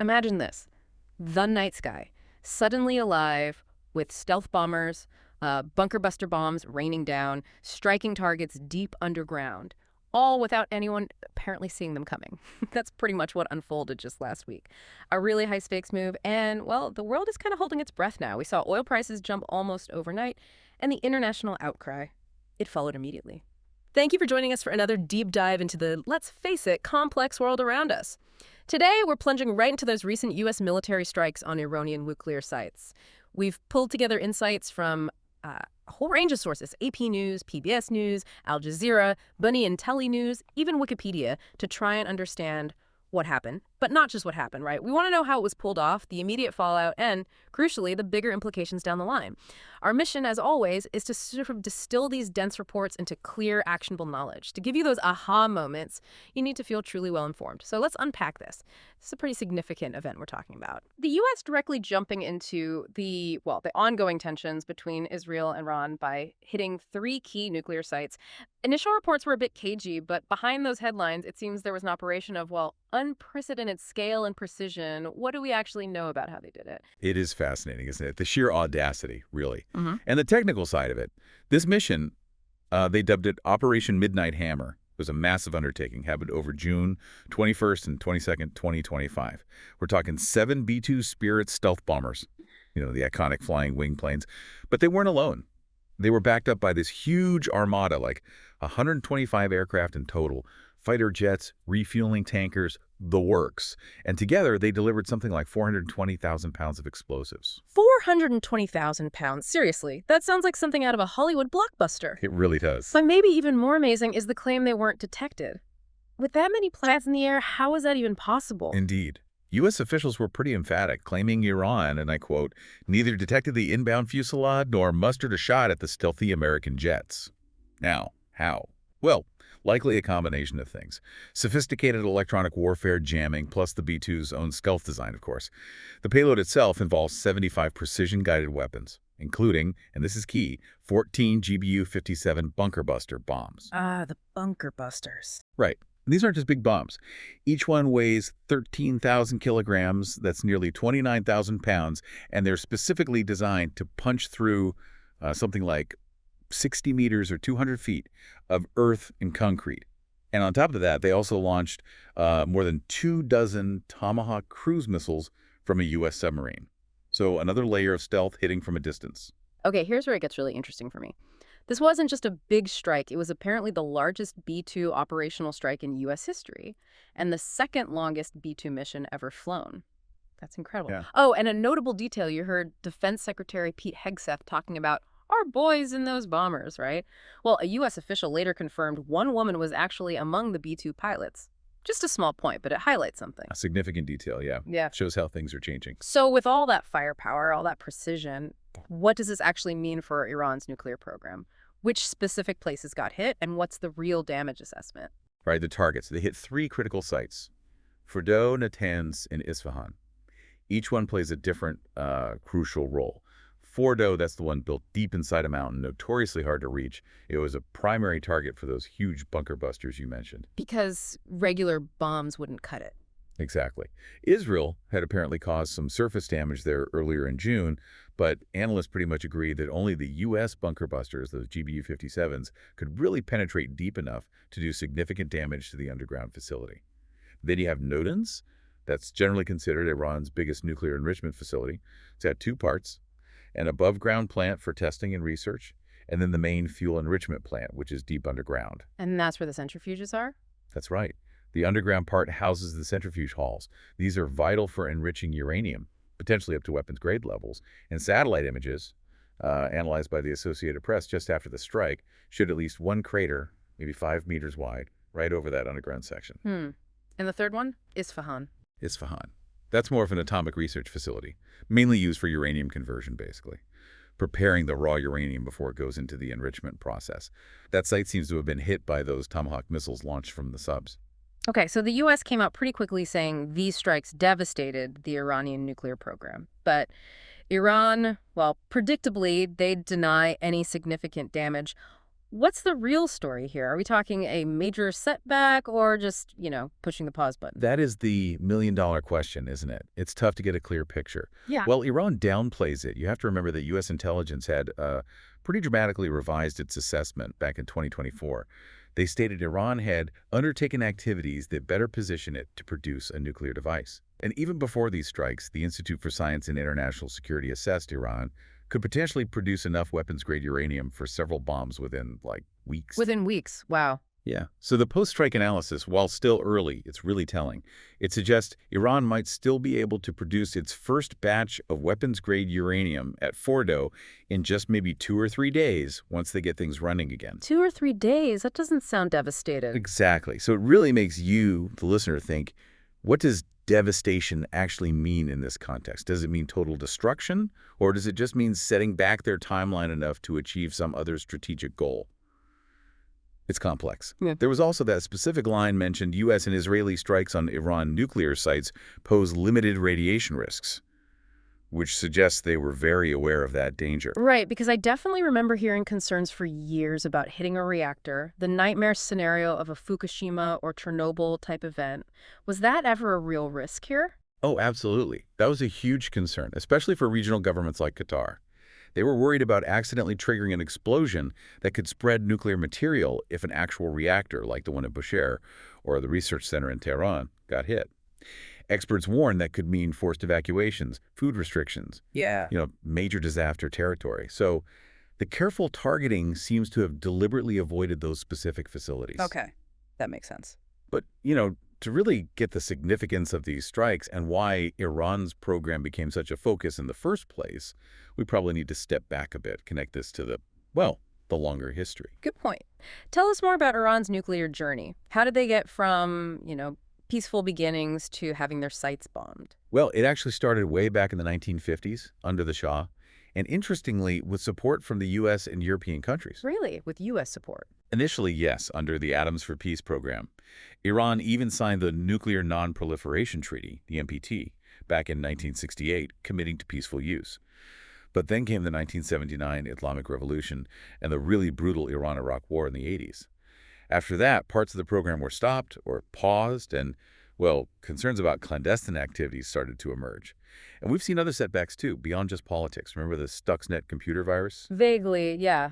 Imagine this. The night sky, suddenly alive with stealth bombers, bunker buster bombs raining down, striking targets deep underground, all without anyone apparently seeing them coming. That's pretty much what unfolded just last week. A really high stakes move, and, well, the world is kind of holding its breath now. We saw oil prices jump almost overnight, and the international outcry, it followed immediately. Thank you for joining us for another deep dive into the, let's face it, complex world around us. Today, we're plunging right into those recent U.S. military strikes on Iranian nuclear sites. We've pulled together insights from a whole range of sources: AP News, PBS News, Al Jazeera, Bunny and Telly News, even Wikipedia, to try and understand what happened. But not just what happened, right? We want to know how it was pulled off, the immediate fallout, and, crucially, the bigger implications down the line. Our mission, as always, is to sort of distill these dense reports into clear, actionable knowledge. To give you those aha moments, you need to feel truly well-informed. So let's unpack this. This is a pretty significant event we're talking about. The U.S. directly jumping into the ongoing tensions between Israel and Iran by hitting 3 key nuclear sites. Initial reports were a bit cagey, but behind those headlines, it seems there was an operation of, unprecedented scale and precision. What do we actually know about how they did it? It is fascinating, isn't it? The sheer audacity, really. Mm-hmm. And the technical side of it. This mission, they dubbed it Operation Midnight Hammer. It was a massive undertaking, happened over June 21st and 22nd, 2025. We're talking 7 B-2 Spirit stealth bombers, the iconic flying wing planes. But they weren't alone. They were backed up by this huge armada, like 125 aircraft in total, fighter jets, refueling tankers, the works. And together, they delivered something like 420,000 pounds of explosives. 420,000 pounds? Seriously, that sounds like something out of a Hollywood blockbuster. It really does. But maybe even more amazing is the claim they weren't detected. With that many planes in the air, how is that even possible? Indeed. U.S. officials were pretty emphatic, claiming Iran, and I quote, neither detected the inbound fusillade nor mustered a shot at the stealthy American jets. Now, how? Well, likely a combination of things. Sophisticated electronic warfare jamming, plus the B-2's own stealth design, of course. The payload itself involves 75 precision-guided weapons, including, and this is key, 14 GBU-57 bunker buster bombs. The bunker busters. Right. These aren't just big bombs. Each one weighs 13,000 kilograms, that's nearly 29,000 pounds, and they're specifically designed to punch through something like 60 meters or 200 feet of earth and concrete. And on top of that, they also launched more than 24 Tomahawk cruise missiles from a U.S. submarine. So another layer of stealth hitting from a distance. Okay, here's where it gets really interesting for me. This wasn't just a big strike. It was apparently the largest B-2 operational strike in U.S. history and the second longest B-2 mission ever flown. That's incredible. Yeah. Oh, and a notable detail, you heard Defense Secretary Pete Hegseth talking about our boys in those bombers, right? Well, a U.S. official later confirmed one woman was actually among the B-2 pilots. Just a small point, but it highlights something. A significant detail, yeah. Yeah. Shows how things are changing. So with all that firepower, all that precision, what does this actually mean for Iran's nuclear program? Which specific places got hit, and what's the real damage assessment? Right, the targets. They hit 3 critical sites: Fordow, Natanz, and Isfahan. Each one plays a different crucial role. Fordow, that's the one built deep inside a mountain, notoriously hard to reach. It was a primary target for those huge bunker busters you mentioned. Because regular bombs wouldn't cut it. Exactly. Israel had apparently caused some surface damage there earlier in June, but analysts pretty much agree that only the U.S. bunker busters, those GBU-57s, could really penetrate deep enough to do significant damage to the underground facility. Then you have Natanz. That's generally considered Iran's biggest nuclear enrichment facility. It's got 2 parts: an above-ground plant for testing and research, and then the main fuel enrichment plant, which is deep underground. And that's where the centrifuges are? That's right. The underground part houses the centrifuge halls. These are vital for enriching uranium, potentially up to weapons-grade levels. And satellite images, analyzed by the Associated Press just after the strike, showed at least one crater, maybe 5 meters wide, right over that underground section. And the third one? Isfahan. Isfahan. That's more of an atomic research facility, mainly used for uranium conversion, basically, preparing the raw uranium before it goes into the enrichment process. That site seems to have been hit by those Tomahawk missiles launched from the subs. Okay, so the U.S. came out pretty quickly saying these strikes devastated the Iranian nuclear program. But Iran, well, predictably, they deny any significant damage. What's the real story here? Are we talking a major setback or just, pushing the pause button? That is the million-dollar question, isn't it? It's tough to get a clear picture. Yeah. Well, Iran downplays it. You have to remember that U.S. intelligence had pretty dramatically revised its assessment back in 2024. They stated Iran had undertaken activities that better position it to produce a nuclear device. And even before these strikes, the Institute for Science and International Security assessed Iran could potentially produce enough weapons-grade uranium for several bombs within, like, weeks. Within weeks. Wow. Yeah. So the post-strike analysis, while still early, it's really telling. It suggests Iran might still be able to produce its first batch of weapons-grade uranium at Fordo in just maybe 2 or 3 days once they get things running again. 2 or 3 days? That doesn't sound devastating. Exactly. So it really makes you, the listener, think, what does devastation actually mean in this context? Does it mean total destruction, or does it just mean setting back their timeline enough to achieve some other strategic goal? It's complex. Yeah. There was also that specific line mentioned U.S. and Israeli strikes on Iran nuclear sites pose limited radiation risks, which suggests they were very aware of that danger. Right, because I definitely remember hearing concerns for years about hitting a reactor, the nightmare scenario of a Fukushima or Chernobyl type event. Was that ever a real risk here? Oh, absolutely. That was a huge concern, especially for regional governments like Qatar. They were worried about accidentally triggering an explosion that could spread nuclear material if an actual reactor, like the one at Bushehr or the research center in Tehran, got hit. Experts warn that could mean forced evacuations, food restrictions, major disaster territory. So the careful targeting seems to have deliberately avoided those specific facilities. Okay, that makes sense. But, to really get the significance of these strikes and why Iran's program became such a focus in the first place, we probably need to step back a bit, connect this to the longer history. Good point. Tell us more about Iran's nuclear journey. How did they get from, peaceful beginnings to having their sites bombed? Well, it actually started way back in the 1950s under the Shah, and interestingly, with support from the U.S. and European countries. Really? With U.S. support? Initially, yes, under the Atoms for Peace program. Iran even signed the Nuclear Non-Proliferation Treaty, the NPT, back in 1968, committing to peaceful use. But then came the 1979 Islamic Revolution and the really brutal Iran-Iraq War in the 80s. After that, parts of the program were stopped or paused, and, concerns about clandestine activities started to emerge. And we've seen other setbacks, too, beyond just politics. Remember the Stuxnet computer virus? Vaguely, yeah.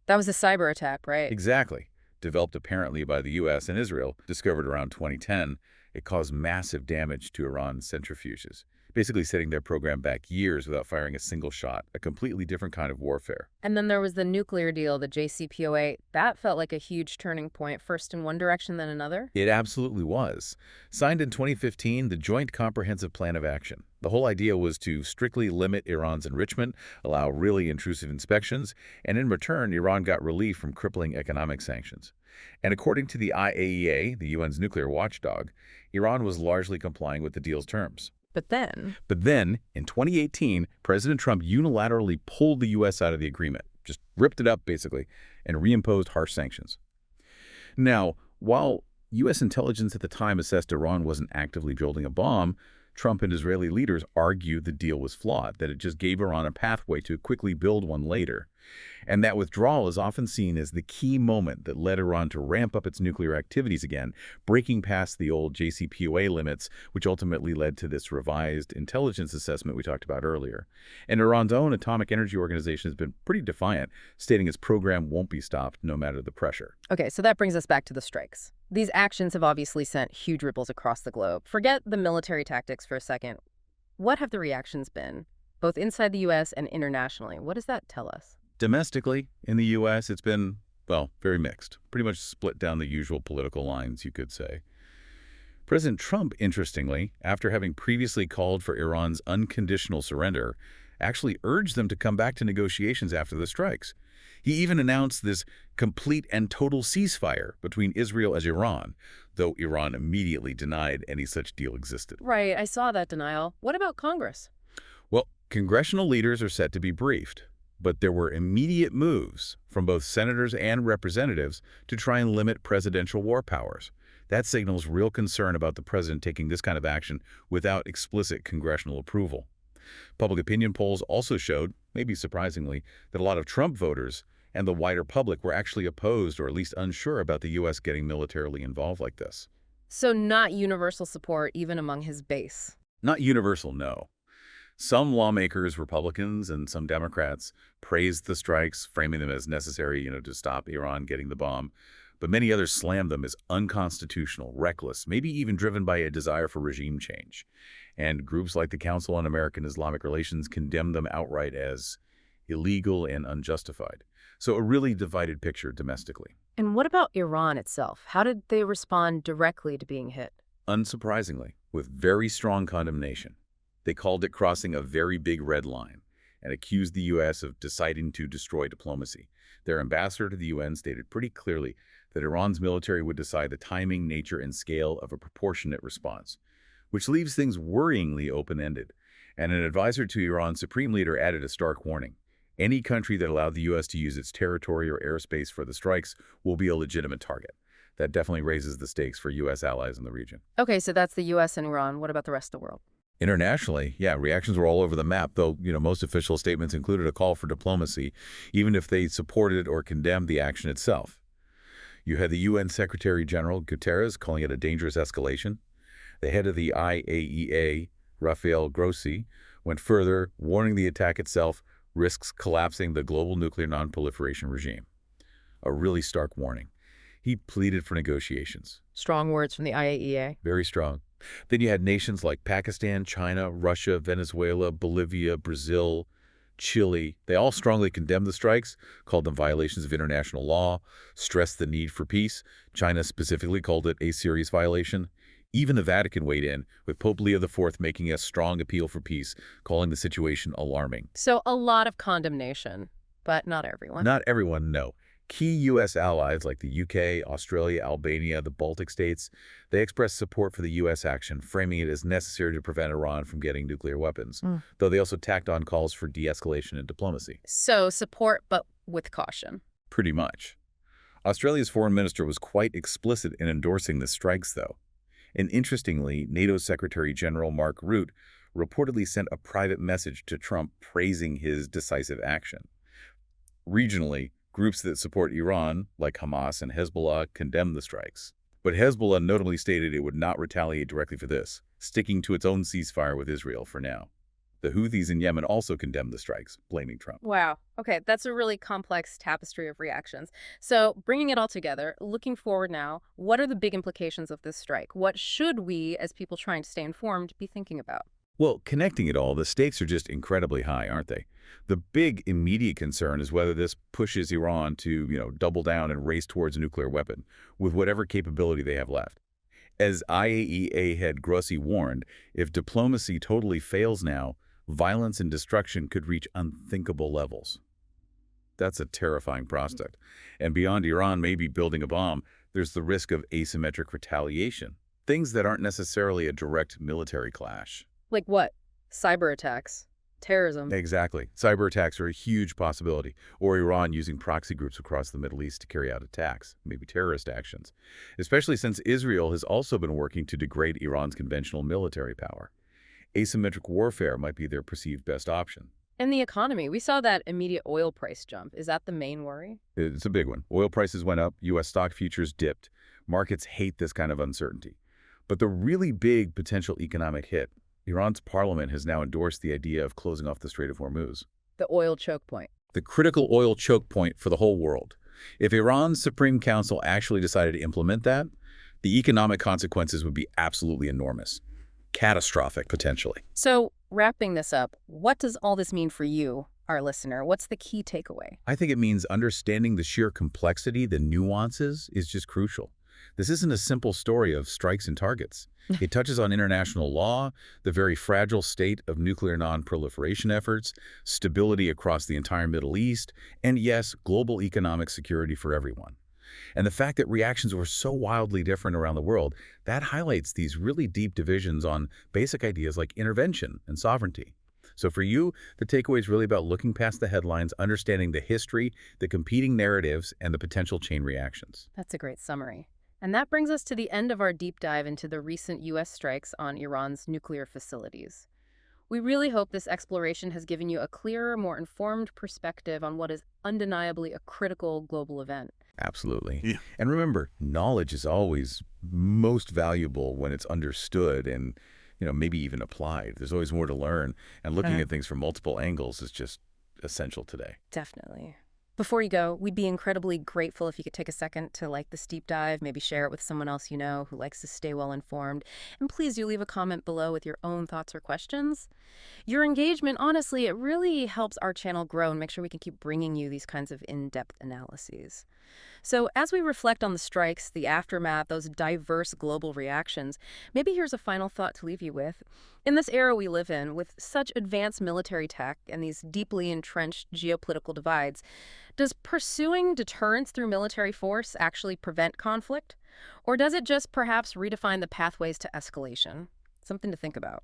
That was a cyber attack, right? Exactly. Developed apparently by the U.S. and Israel, discovered around 2010, it caused massive damage to Iran's centrifuges, basically setting their program back years without firing a single shot, a completely different kind of warfare. And then there was the nuclear deal, the JCPOA. That felt like a huge turning point, first in one direction, then another? It absolutely was. Signed in 2015, the Joint Comprehensive Plan of Action. The whole idea was to strictly limit Iran's enrichment, allow really intrusive inspections, and in return, Iran got relief from crippling economic sanctions. And according to the IAEA, the UN's nuclear watchdog, Iran was largely complying with the deal's terms. But then, in 2018, President Trump unilaterally pulled the U.S. out of the agreement, just ripped it up, basically, and reimposed harsh sanctions. Now, while U.S. intelligence at the time assessed Iran wasn't actively building a bomb, Trump and Israeli leaders argued the deal was flawed, that it just gave Iran a pathway to quickly build one later. And that withdrawal is often seen as the key moment that led Iran to ramp up its nuclear activities again, breaking past the old JCPOA limits, which ultimately led to this revised intelligence assessment we talked about earlier. And Iran's own Atomic Energy Organization has been pretty defiant, stating its program won't be stopped no matter the pressure. okay, so that brings us back to the strikes. These actions have obviously sent huge ripples across the globe. Forget the military tactics for a second. What have the reactions been, both inside the U.S. and internationally? What does that tell us? Domestically, in the U.S., it's been, very mixed. Pretty much split down the usual political lines, you could say. President Trump, interestingly, after having previously called for Iran's unconditional surrender, actually urged them to come back to negotiations after the strikes. He even announced this complete and total ceasefire between Israel and Iran, though Iran immediately denied any such deal existed. Right, I saw that denial. What about Congress? Well, congressional leaders are set to be briefed, but there were immediate moves from both senators and representatives to try and limit presidential war powers. That signals real concern about the president taking this kind of action without explicit congressional approval. Public opinion polls also showed, maybe surprisingly, that a lot of Trump voters and the wider public were actually opposed or at least unsure about the U.S. getting militarily involved like this. So not universal support even among his base. Not universal, no. Some lawmakers, Republicans and some Democrats, praised the strikes, framing them as necessary, to stop Iran getting the bomb. But many others slammed them as unconstitutional, reckless, maybe even driven by a desire for regime change. And groups like the Council on American Islamic Relations condemned them outright as illegal and unjustified. So a really divided picture domestically. And what about Iran itself? How did they respond directly to being hit? Unsurprisingly, with very strong condemnation. They called it crossing a very big red line and accused the U.S. of deciding to destroy diplomacy. Their ambassador to the UN stated pretty clearly that Iran's military would decide the timing, nature, and scale of a proportionate response, which leaves things worryingly open-ended. And an advisor to Iran's supreme leader added a stark warning. Any country that allowed the U.S. to use its territory or airspace for the strikes will be a legitimate target. That definitely raises the stakes for U.S. allies in the region. Okay, so that's the U.S. and Iran. What about the rest of the world? Internationally, yeah, reactions were all over the map, though, most official statements included a call for diplomacy, even if they supported or condemned the action itself. You had the UN Secretary General Guterres calling it a dangerous escalation. The head of the IAEA, Rafael Grossi, went further, warning the attack itself risks collapsing the global nuclear non-proliferation regime. A really stark warning. He pleaded for negotiations. Strong words from the IAEA. Very strong. Then you had nations like Pakistan, China, Russia, Venezuela, Bolivia, Brazil, Chile. They all strongly condemned the strikes, called them violations of international law, stressed the need for peace. China specifically called it a serious violation. Even the Vatican weighed in, with Pope Leo IV making a strong appeal for peace, calling the situation alarming. So a lot of condemnation, but not everyone. Not everyone, no. Key U.S. allies like the U.K., Australia, Albania, the Baltic states, they expressed support for the U.S. action, framing it as necessary to prevent Iran from getting nuclear weapons, though they also tacked on calls for de-escalation and diplomacy. So support, but with caution. Pretty much. Australia's foreign minister was quite explicit in endorsing the strikes, though. And interestingly, NATO Secretary General Mark Rutte reportedly sent a private message to Trump praising his decisive action. Regionally, groups that support Iran, like Hamas and Hezbollah, condemned the strikes. But Hezbollah notably stated it would not retaliate directly for this, sticking to its own ceasefire with Israel for now. The Houthis in Yemen also condemned the strikes, blaming Trump. Wow. Okay, that's a really complex tapestry of reactions. So bringing it all together, looking forward now, what are the big implications of this strike? What should we, as people trying to stay informed, be thinking about? Well, connecting it all, the stakes are just incredibly high, aren't they? The big immediate concern is whether this pushes Iran to, double down and race towards a nuclear weapon with whatever capability they have left. As IAEA head Grossi warned, if diplomacy totally fails now, violence and destruction could reach unthinkable levels. That's a terrifying prospect. And beyond Iran maybe building a bomb, there's the risk of asymmetric retaliation, things that aren't necessarily a direct military clash. Like what? Cyber attacks, terrorism. Exactly. Cyber attacks are a huge possibility, or Iran using proxy groups across the Middle East to carry out attacks, maybe terrorist actions, especially since Israel has also been working to degrade Iran's conventional military power. Asymmetric warfare might be their perceived best option. And the economy, we saw that immediate oil price jump. Is that the main worry? It's a big one. Oil prices went up, U.S. stock futures dipped. Markets hate this kind of uncertainty. But the really big potential economic hit, Iran's parliament has now endorsed the idea of closing off the Strait of Hormuz. The oil choke point. The critical oil choke point for the whole world. If Iran's Supreme Council actually decided to implement that, the economic consequences would be absolutely enormous. Catastrophic, potentially. So, wrapping this up, what does all this mean for you, our listener? What's the key takeaway? I think it means understanding the sheer complexity, the nuances, is just crucial. This isn't a simple story of strikes and targets. It touches on international law, the very fragile state of nuclear non-proliferation efforts, stability across the entire Middle East, and yes, global economic security for everyone. And the fact that reactions were so wildly different around the world, that highlights these really deep divisions on basic ideas like intervention and sovereignty. So for you, the takeaway is really about looking past the headlines, understanding the history, the competing narratives, and the potential chain reactions. That's a great summary. And that brings us to the end of our deep dive into the recent U.S. strikes on Iran's nuclear facilities. We really hope this exploration has given you a clearer, more informed perspective on what is undeniably a critical global event. Absolutely. Yeah. And remember, knowledge is always most valuable when it's understood and, maybe even applied. There's always more to learn, and looking Right. at things from multiple angles is just essential today. Definitely. Before you go, we'd be incredibly grateful if you could take a second to like this deep dive, maybe share it with someone else you know who likes to stay well informed. And please do leave a comment below with your own thoughts or questions. Your engagement, honestly, it really helps our channel grow and make sure we can keep bringing you these kinds of in-depth analyses. So, as we reflect on the strikes, the aftermath, those diverse global reactions, maybe here's a final thought to leave you with. In this era we live in, with such advanced military tech and these deeply entrenched geopolitical divides, does pursuing deterrence through military force actually prevent conflict? Or does it just perhaps redefine the pathways to escalation? Something to think about.